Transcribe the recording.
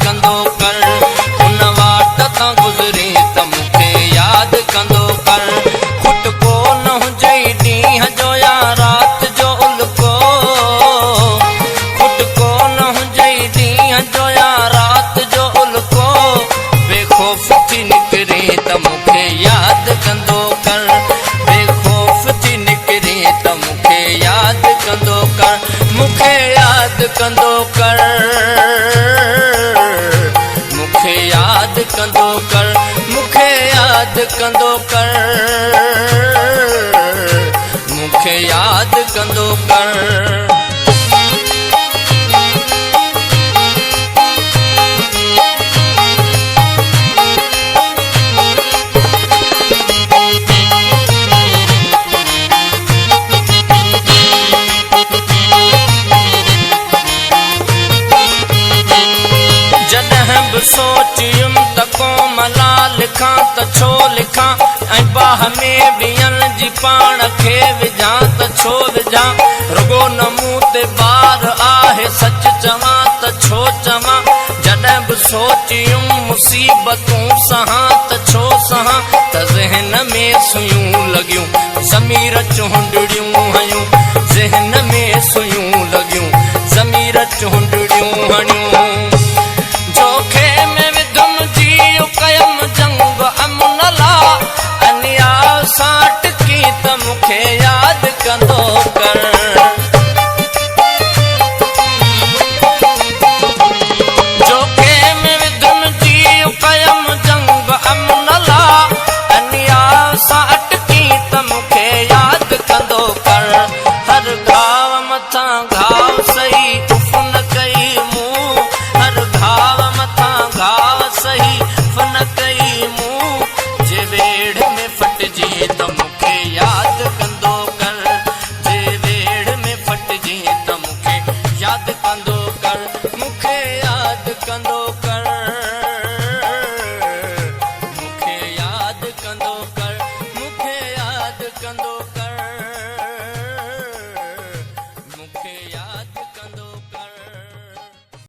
कंदो कर, उन वाट तां गुज़री त मूंखे यादि कंदो कर। खुटको न हुजई ॾींहं जो या राति जो उल्को, खुटको न हुजई ॾींहं जो या राति जो उल्को, बेखौफ़ थी निकिरे त मूंखे यादि कंदो कर, बेखौफ़ थी निकिरे त मूंखे यादि कंदो कर, मूंखे यादि कंदो कर, मूंखे यादि कंदो कर, मूंखे यादि कंदो कर, मूंखे यादि कंदो कर। सोचियुमि त कोमला लिखां त छो लिखां, ऐं बाह में ॿियनि जी पाण खे विझां त छो विझां, रुगो न मूं ते बार आहे सच चवां त छो चवां, जॾहिं बि सोचियुमि मुसीबतूं सहां त छो सहां, त ज़हन में सुयूं लॻियूं ज़मीर चूंडड़ियूं हयूं, ज़हन में सुयूं लॻियूं ज़मीर चूंडड़ियूं हयूं।